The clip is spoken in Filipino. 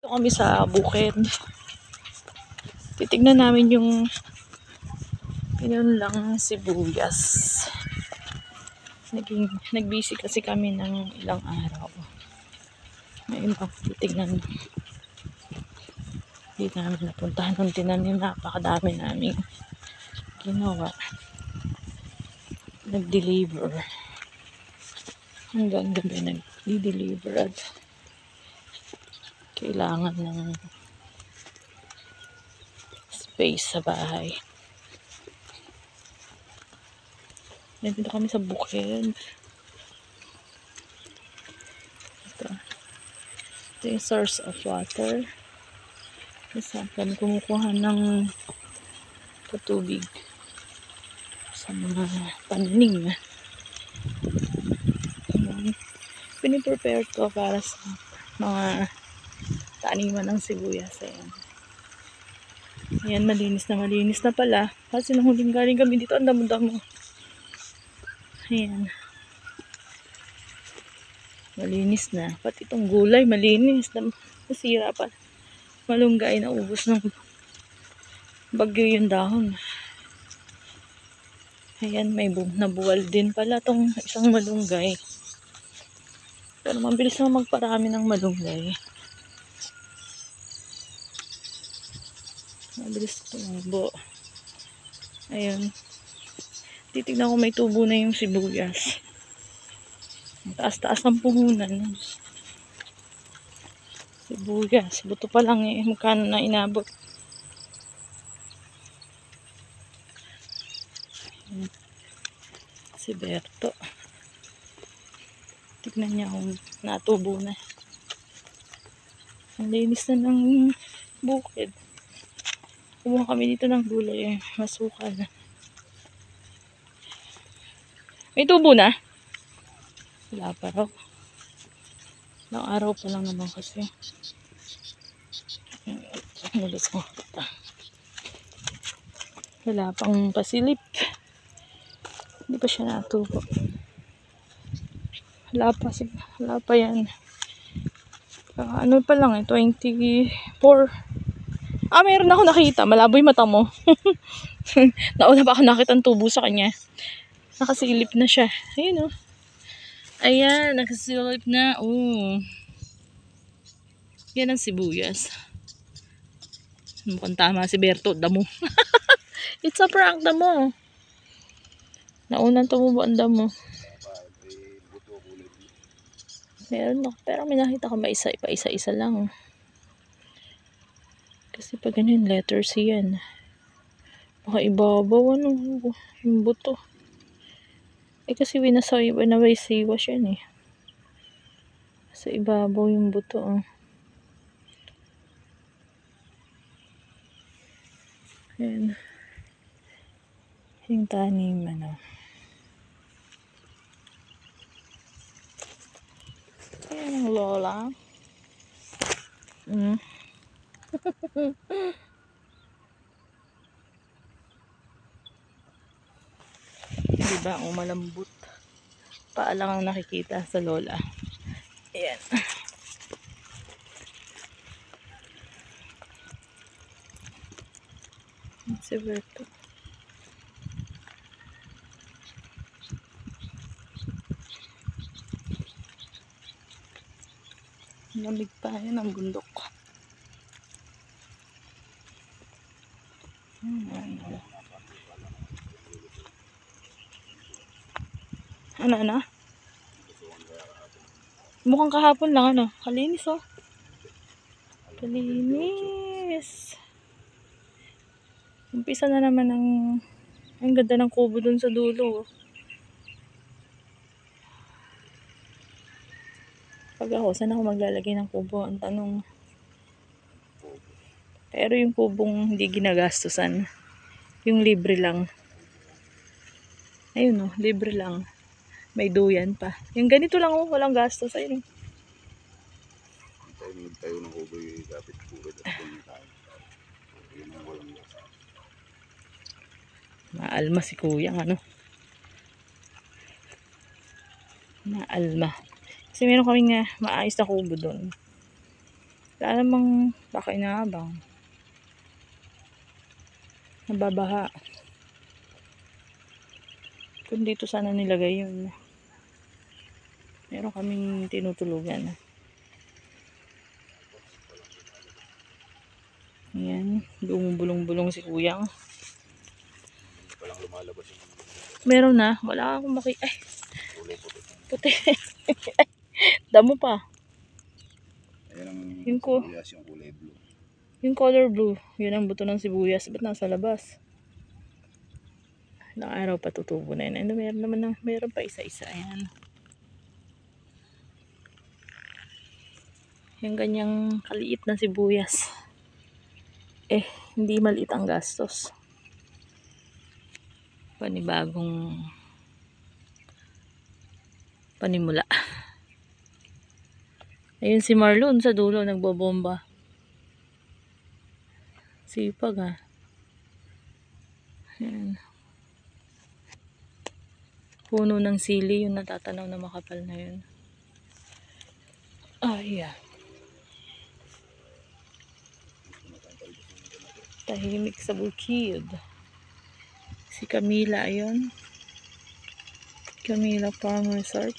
Dito kami sa bukid. Titignan namin yung yun lang sibuyas. Nagbisi kasi kami ng ilang araw. Ngayon titignan. Hindi namin napuntahan ng tinanim. Napakadami namin ginawa. Nag-deliver. Hanggang gabi nag-deliver at kailangan ng space sa bahay. Nandito kami sa bukid. Ito yung source of water. Kasi kami kumukuha ng patubig sa mga pananim. Piniprepare ko para sa mga taniman ng sibuyas. Ayan, malinis na pala. Kasi nung huling galing kami dito, ang damo-damo. Ayan. Malinis na. Pati itong gulay, malinis. Nasira pa. Malunggay na ubos ng bagyo yung dahon. Ayan, may nabuwal din pala itong isang malunggay. Pero mabilis na magparami ng malunggay. Mabilis tumubo. Ayun. Titignan ko may tubo na yung sibuyas. Taas-taas ng puhunan. Sibuyas. Buto pa lang eh. Magkano na inabot. Si Berto. Tignan niya kung natubo na. Ang linis na ng bukid. Kumuha kami dito ng gulay. Masukal. May tubo na? Wala pa raw. Ilang araw pa lang naman kasi. Wala pang pasilip. Hindi pa siya natubo. Wala pa yan. Ano pa lang eh, 24. Meron ako nakita. Malabo yung mata mo. Nauna pa ako nakita ang tubo sa kanya. Nakasilip na siya. Ayun oh. Ayan, nakasilip na. Oh. Yan ang sibuyas. Mukhang tama si Berto. Damo. It's a prank, damo. Naunang tumubo ang damo. Meron ako. Pero may nakita ko isa lang. Kasi pag ganyan, letter C yan. Baka ibabaw, ano, yung buto. Kasi winawaysiwas yan eh. Sa ibabaw yung buto. Oh. Ayan. Yung tanim, ano. Ayan ang lola. Diba, malambot. Paalang ang nakikita sa lola. Ayan. Si Berto. Lamig pa yan ang bundok. Ano? Mukhang kahapon lang, ano? Kalinis, oh. Kalinis. Umpisa na naman ang ganda ng kubo dun sa dulo, oh. Pag ako, saan ako maglalagay ng kubo? Ang tanong. Pero yung kubong hindi ginagastusan. Yung libre lang. Ayun, oh. Libre lang. May duyan pa. Yung ganito lang, oh, walang gastos. Ayun. Tayo ng kubo yung dapat kubo at tayo. Yun ang walang gastos. Maalma si kuya, ano? Maalma. Kasi meron kaming maayos na kubo doon. Wala namang pakinabang. Nababaha. Kung dito sana nilagay yun. Meron kaming tinutulugan. Ayan. Bumubulong-bulong si Kuyang. Hindi pa lang lumalabas yung Meron na. Wala akong ay, kulay puti. puti. Damo pa. Ayan ang Yung ko. sibuyas, yung kulay blue. Yung color blue. Yun ang buto ng sibuyas. Ba't nasa labas? Ilang araw pa tutubo na yun. Ano, meron naman na, meron pa isa-isa. Ayan. Yung ganyang kaliit na sibuyas. Hindi maliit ang gastos. Panibagong panimula. Ayun si Marlon sa dulo nagbobomba. Sipag ha. Ayan. Puno ng sili yung natatanaw na makapal na yun. Ayan. Tahimik sa bukid. Si Camila ayun. Camila Farm Resort.